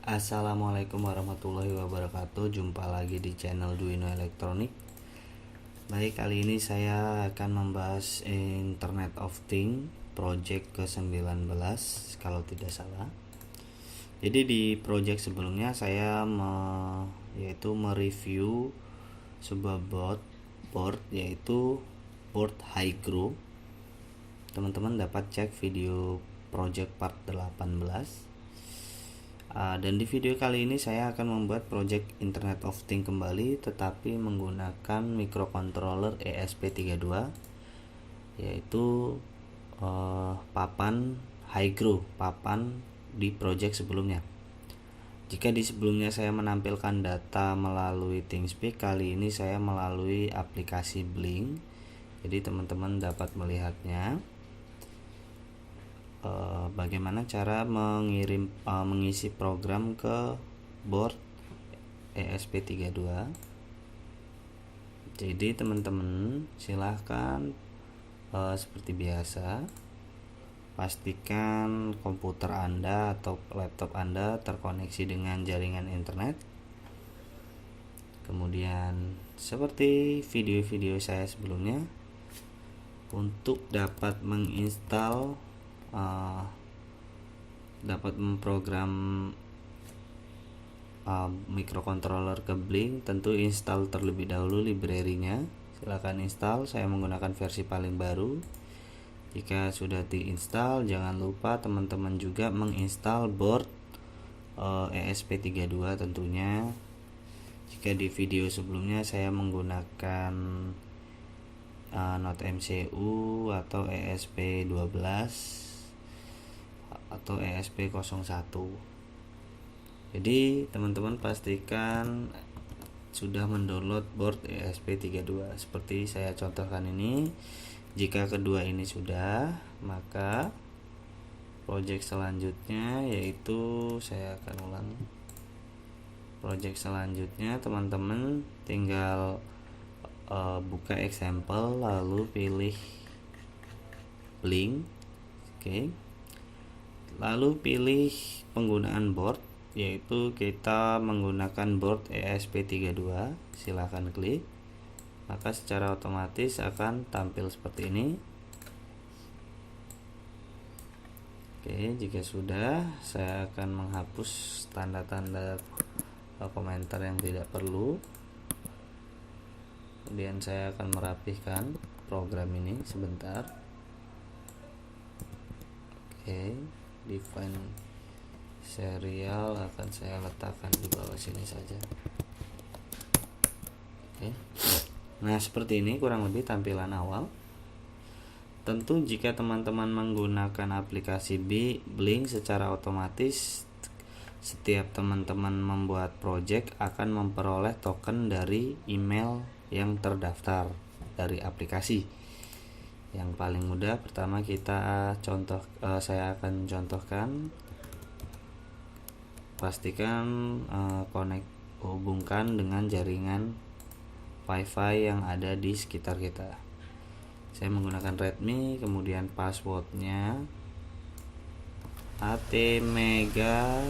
Assalamualaikum warahmatullahi wabarakatuh. Jumpa lagi di channel Duino Elektronik. Baik, kali ini saya akan membahas Internet of Things project ke-19 kalau tidak salah. Jadi di project sebelumnya saya yaitu mereview sebuah board yaitu board High-Grow. Teman-teman dapat cek video project part 18. Dan di video kali ini saya akan membuat project Internet of Things kembali, tetapi menggunakan microcontroller ESP32, yaitu papan High-Grow, papan di project sebelumnya. Jika di sebelumnya saya menampilkan data melalui ThinkSpeak, kali ini saya melalui aplikasi Blink. Jadi teman-teman dapat melihatnya. Bagaimana cara mengisi program ke board ESP32. Jadi teman-teman silahkan seperti biasa pastikan komputer Anda atau laptop Anda terkoneksi dengan jaringan internet. Kemudian seperti video-video saya sebelumnya, untuk dapat menginstal dapat memprogram microcontroller ke Blink, tentu install terlebih dahulu library-nya. Silakan install, saya menggunakan versi paling baru. Jika sudah diinstal, jangan lupa teman-teman juga menginstal board ESP32 tentunya. Jika di video sebelumnya saya menggunakan Node MCU atau ESP12 atau ESP01. Jadi teman-teman pastikan sudah mendownload board ESP32 seperti saya contohkan ini. Jika kedua ini sudah, maka project selanjutnya yaitu saya akan ulang. Project selanjutnya teman-teman tinggal buka example lalu pilih Blink. Oke. Lalu pilih penggunaan board, yaitu kita menggunakan board ESP32. Silahkan klik, maka secara otomatis akan tampil seperti ini. Oke, jika sudah, saya akan menghapus tanda-tanda komentar yang tidak perlu. Kemudian saya akan merapihkan program ini sebentar. Oke, define serial akan saya letakkan di bawah sini saja. Oke. Nah, seperti ini kurang lebih tampilan awal. Tentu jika teman-teman menggunakan aplikasi Blink, secara otomatis setiap teman-teman membuat project akan memperoleh token dari email yang terdaftar dari aplikasi. Yang paling mudah pertama kita saya akan contohkan. Pastikan hubungkan dengan jaringan Wi-Fi yang ada di sekitar kita. Saya menggunakan Redmi, kemudian passwordnya atmega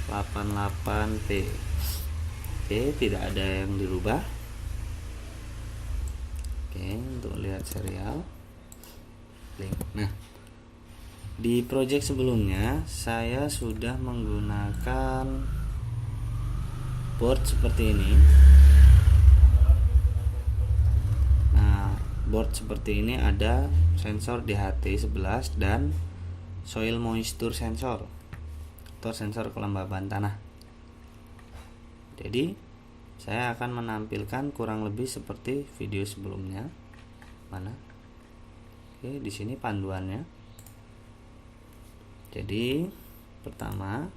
88p. Oke, tidak ada yang dirubah. Oke, untuk lihat serial Blink. Nah, di project sebelumnya saya sudah menggunakan board seperti ini. Nah, board seperti ini ada sensor DHT11 dan soil moisture sensor atau sensor kelembaban tanah. Jadi saya akan menampilkan kurang lebih seperti video sebelumnya. Mana? Oke, di sini panduannya. Jadi pertama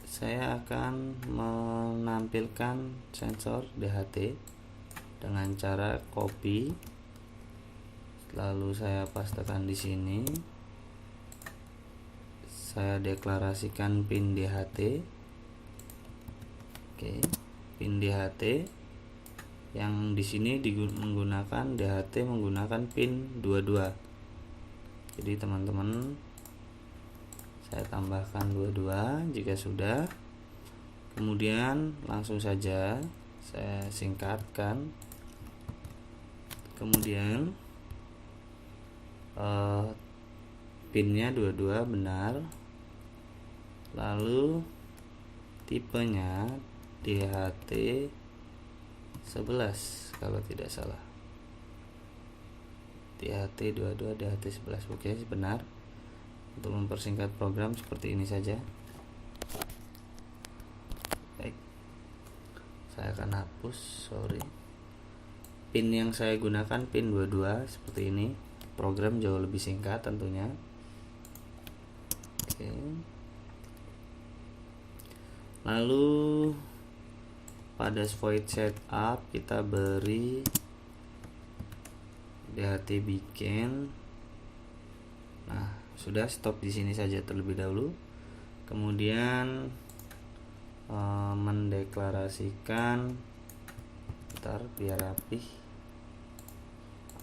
saya akan menampilkan sensor DHT dengan cara copy, lalu saya pastekan di sini. Saya deklarasikan pin DHT. Oke, pin DHT yang di sini menggunakan DHT menggunakan pin 22. Jadi teman-teman Saya tambahkan 22 jika sudah. Kemudian langsung saja saya singkatkan. Kemudian pinnya 22 benar. Lalu tipenya DHT 11 kalau tidak salah. DHT 22 DHT 11. Oke, benar. Untuk mempersingkat program seperti ini saja. Baik, saya akan hapus, sorry. Pin yang saya gunakan pin 22 seperti ini. Program jauh lebih singkat tentunya. Oke. Lalu pada void setup kita beri DHT bikin. Nah, sudah, stop di sini saja terlebih dahulu. Kemudian mendeklarasikan, ntar biar rapih,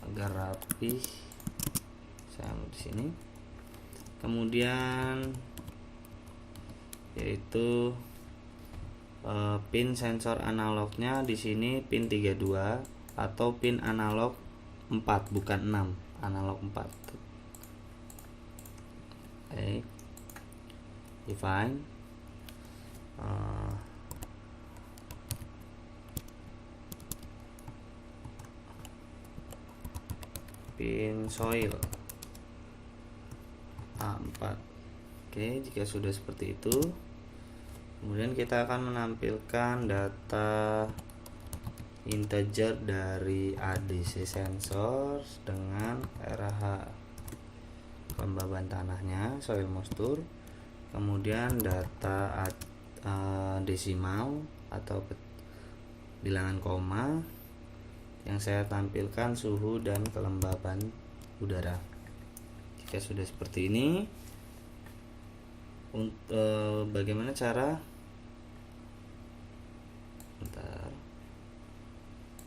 agar rapih, saya ambil di sini. Kemudian yaitu pin sensor analognya di sini pin 32 atau pin analog 4 bukan 6, analog 4. Baik, define pin soil A4. Oke, jika sudah seperti itu, kemudian kita akan menampilkan data integer dari ADC sensor dengan RH kelembaban tanahnya, soil moisture, kemudian data desimal atau bilangan koma, yang saya tampilkan suhu dan kelembaban udara. Jika sudah seperti ini, bagaimana cara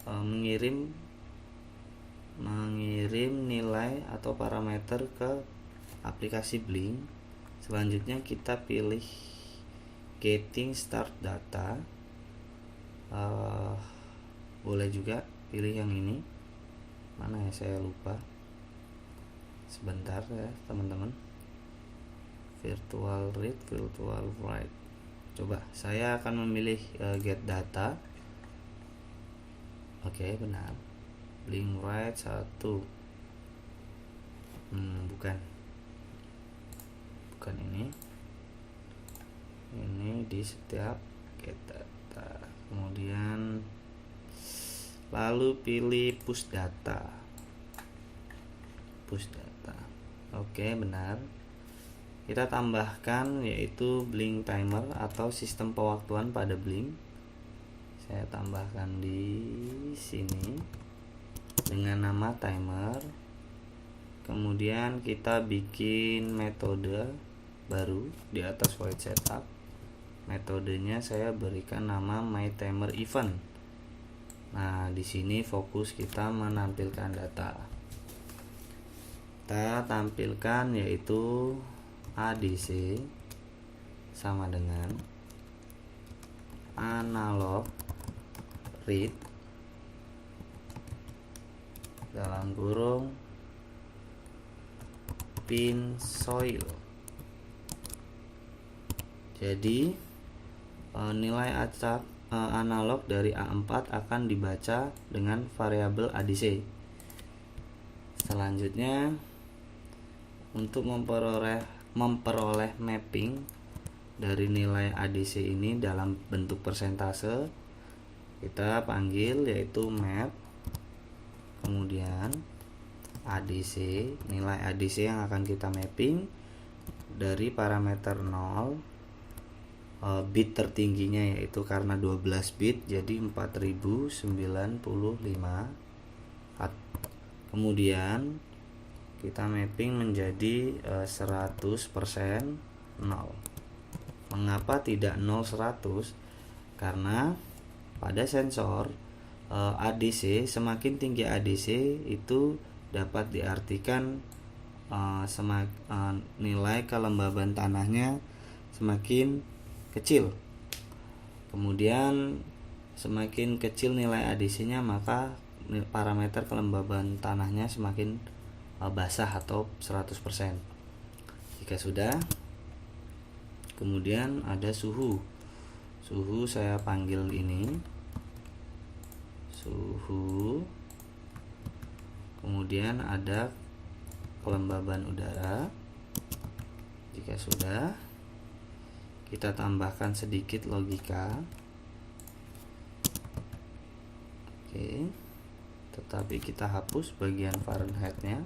mengirim nilai atau parameter ke aplikasi Blink. Selanjutnya kita pilih getting start data, boleh juga pilih yang ini, mana ya, saya lupa, sebentar ya teman-teman. Virtual read, virtual write. Coba saya akan memilih get data. Oke, benar. Blink write 1. Bukan ini di setiap get data. Kemudian lalu pilih push data. Oke, benar. Kita tambahkan yaitu Blink timer atau sistem pewaktuan pada Blink. Saya tambahkan di sini dengan nama timer. Kemudian kita bikin metode baru di atas void setup. Metodenya saya berikan nama myTimerEvent. Nah, di sini fokus kita menampilkan data. Kita tampilkan yaitu ADC sama dengan analog read dalam kurung pin soil. Jadi nilai acak analog dari A4 akan dibaca dengan variabel ADC. Selanjutnya, untuk memperoleh mapping dari nilai ADC ini dalam bentuk persentase, kita panggil yaitu map, kemudian ADC, nilai ADC yang akan kita mapping dari parameter 0, bit tertingginya yaitu karena 12 bit jadi 4095 watt. Kemudian kita mapping menjadi 100% 0. Mengapa tidak 0 100? Karena pada sensor ADC, semakin tinggi ADC itu dapat diartikan nilai kelembaban tanahnya semakin kecil. Kemudian semakin kecil nilai ADC-nya, maka parameter kelembaban tanahnya semakin basah atau 100%. Jika sudah, kemudian ada suhu. Suhu saya panggil ini suhu. Kemudian ada kelembaban udara. Jika sudah, kita tambahkan sedikit logika. Oke, tetapi kita hapus bagian Fahrenheit-nya.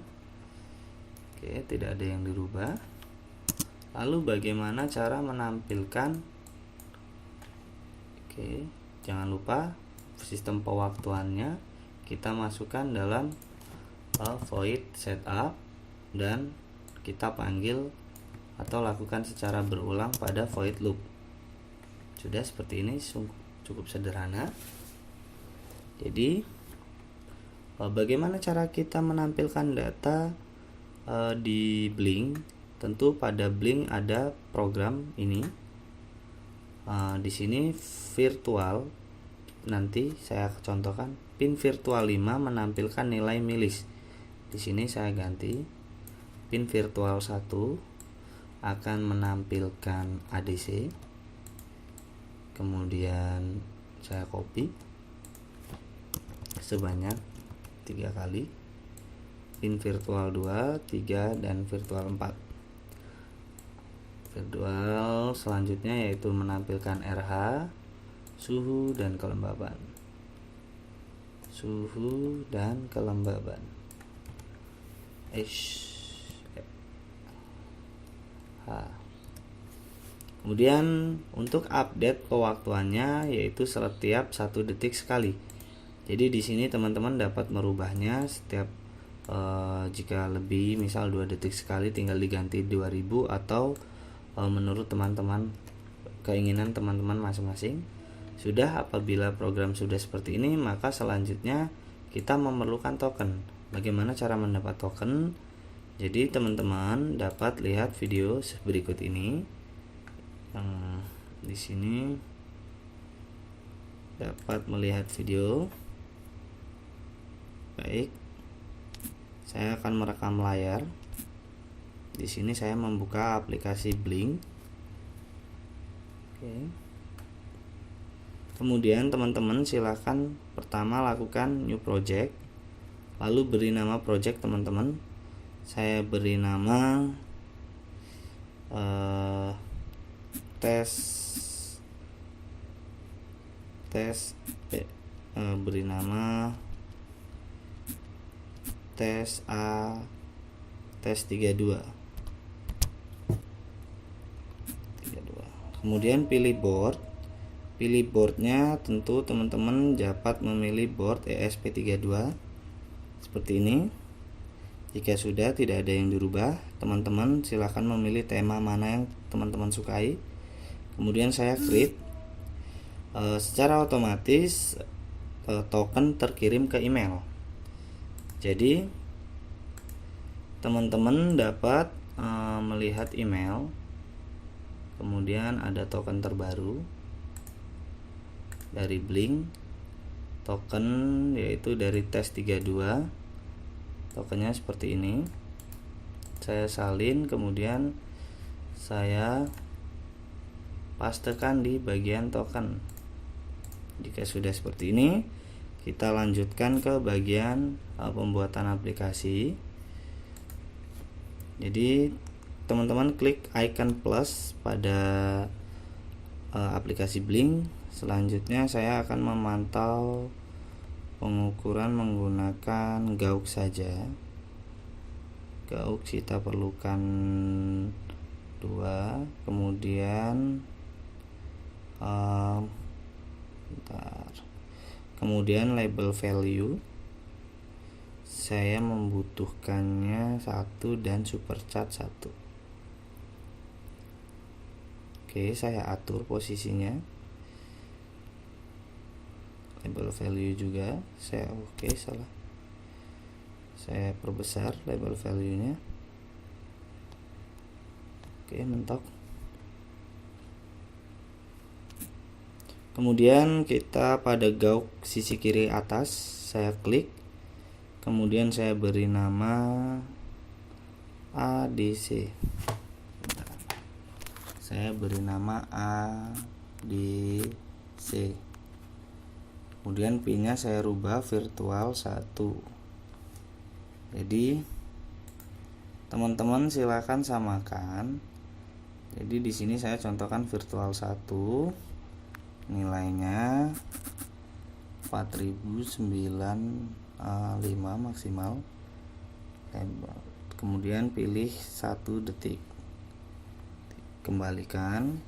Oke, tidak ada yang dirubah. Lalu bagaimana cara menampilkan? Oke, jangan lupa sistem pewaktuannya kita masukkan dalam void setup dan kita panggil atau lakukan secara berulang pada void loop. Sudah seperti ini, cukup sederhana. Jadi bagaimana cara kita menampilkan data di Blink? Tentu pada Blink ada program ini. Di sini virtual, nanti saya contohkan pin virtual 5 menampilkan nilai milis. Di sini saya ganti pin virtual 1 akan menampilkan ADC. Kemudian saya copy sebanyak 3 kali. Pin virtual 2, 3 dan virtual 4. Virtual selanjutnya yaitu menampilkan RH, suhu dan kelembaban. Suhu dan kelembaban. Kemudian untuk update pewaktuannya yaitu setiap 1 detik sekali. Jadi di sini teman-teman dapat merubahnya setiap jika lebih, misal 2 detik sekali tinggal diganti 2000 atau menurut teman-teman, keinginan teman-teman masing-masing. Sudah, apabila program sudah seperti ini, maka selanjutnya kita memerlukan token. Bagaimana cara mendapat token? Jadi teman-teman dapat lihat video berikut ini. Di sini dapat melihat video. Baik, saya akan merekam layar. Di sini saya membuka aplikasi Blink. Oke. Kemudian teman-teman silakan pertama lakukan new project, lalu beri nama project teman-teman. Saya beri nama beri nama tes 32. Kemudian pilih board. Pilih boardnya, tentu teman-teman dapat memilih board ESP32 seperti ini. Jika sudah tidak ada yang dirubah, teman-teman silahkan memilih tema mana yang teman-teman sukai. Kemudian saya create. Secara otomatis token terkirim ke email. Jadi teman-teman dapat melihat email. Kemudian ada token terbaru dari Blink, token yaitu dari tes 32. Tokennya seperti ini. Saya salin, kemudian saya pastekan di bagian token. Jika sudah seperti ini, kita lanjutkan ke bagian pembuatan aplikasi. Jadi teman-teman klik icon plus pada aplikasi Blink. Selanjutnya saya akan memantau pengukuran menggunakan GAUK saja. GAUK kita perlukan 2. Kemudian kemudian label value saya membutuhkannya 1 dan superchat 1. Oke, saya atur posisinya. Label value juga saya saya perbesar label value nya. Oke, mentok. Kemudian kita pada gauk sisi kiri atas, saya klik, kemudian saya beri nama ADC. Saya beri nama ADC. Kemudian pinnya saya rubah virtual 1. Jadi teman-teman silakan samakan. Jadi di sini saya contohkan virtual 1, nilainya 4095 maksimal. Kemudian pilih 1 detik, kembalikan.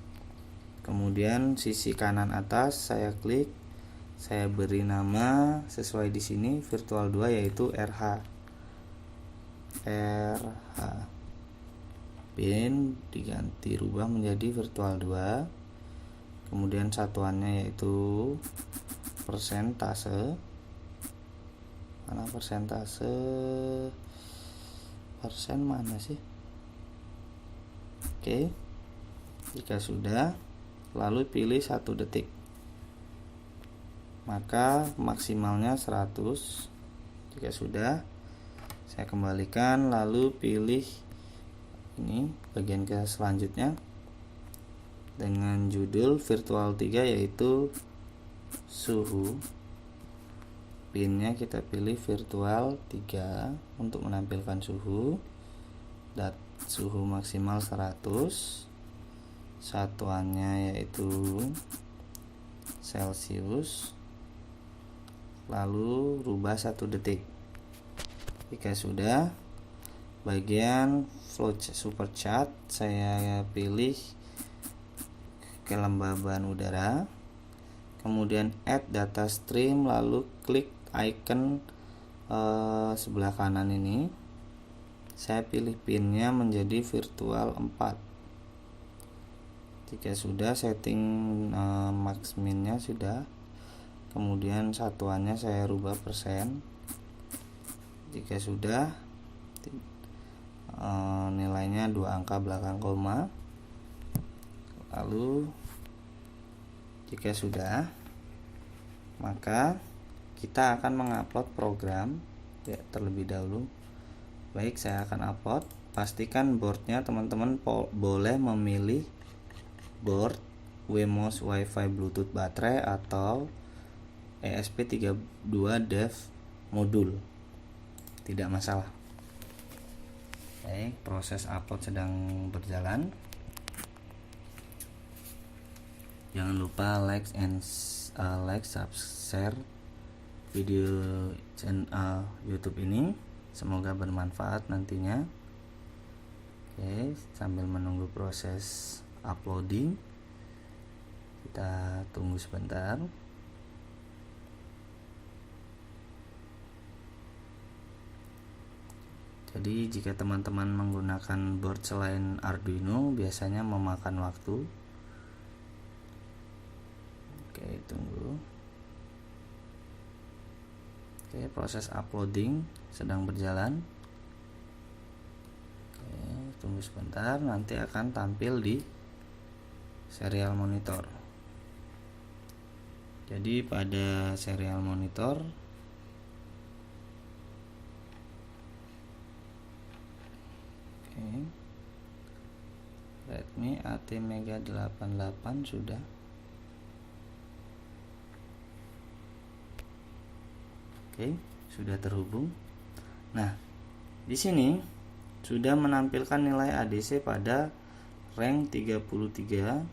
Kemudian sisi kanan atas saya klik, saya beri nama sesuai di sini virtual 2 yaitu RH. Pin diganti rubah menjadi virtual 2. Kemudian satuannya yaitu persentase. Mana persentase? Persen mana sih? Oke. Jika sudah, lalu pilih 1 detik. Maka maksimalnya 100. Jika sudah, saya kembalikan, lalu pilih ini bagian ke selanjutnya dengan judul virtual 3 yaitu suhu. Pinnya kita pilih virtual 3 untuk menampilkan suhu. Suhu maksimal 100. Satuannya yaitu Celcius. Lalu rubah 1 detik. Jika sudah, bagian flow super chat saya pilih kelembaban udara, kemudian add data stream, lalu klik icon sebelah kanan ini. Saya pilih pinnya menjadi virtual 4. Jika sudah, setting max minnya sudah, kemudian satuannya saya rubah persen. Jika sudah, nilainya 2 angka belakang koma. Lalu jika sudah, maka kita akan mengupload program ya terlebih dahulu. Baik, saya akan upload. Pastikan boardnya teman-teman boleh memilih board Wemos WiFi Bluetooth baterai atau ESP32 dev modul, tidak masalah. Baik, proses upload sedang berjalan. Jangan lupa like, share video channel YouTube ini. Semoga bermanfaat nantinya. Oke, sambil menunggu proses uploading, kita tunggu sebentar. Jadi jika teman-teman menggunakan board selain Arduino biasanya memakan waktu. Oke, tunggu. Oke, proses uploading sedang berjalan. Oke, tunggu sebentar, nanti akan tampil di serial monitor. Jadi pada serial monitor Redmi ATmega 88 sudah. Oke, sudah terhubung. Nah, di sini sudah menampilkan nilai ADC pada rank 33.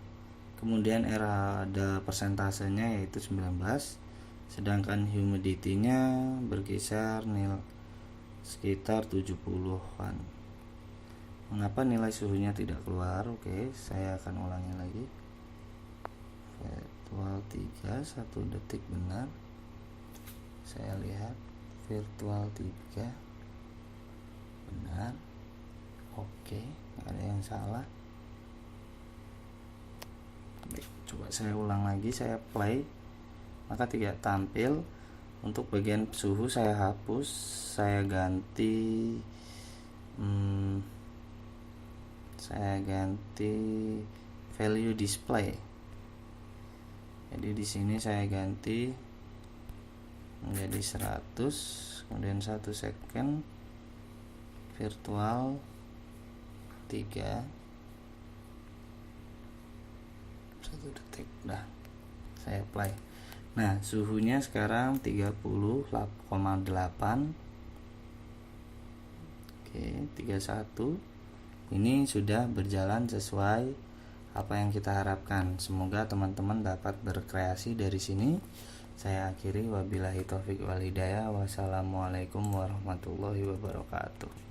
Kemudian ada persentasenya yaitu 19. Sedangkan humidity-nya berkisar sekitar 70-an. Mengapa nilai suhunya tidak keluar? Oke, saya akan ulangi lagi. Virtual 3 1 detik benar. Saya lihat virtual 3 benar. Oke, nggak ada yang salah. Baik, coba saya ulang lagi, saya play, maka tidak tampil. Untuk bagian suhu saya hapus, saya ganti saya ganti value display. Jadi di sini saya ganti menjadi 100, kemudian 1 second, virtual 3, 1 detik. Dah, saya apply. Nah, suhunya sekarang 30,8. Oke, 31. Ini sudah berjalan sesuai apa yang kita harapkan. Semoga teman-teman dapat berkreasi dari sini. Saya akhiri, wabillahi taufik wal hidayah. Wassalamualaikum warahmatullahi wabarakatuh.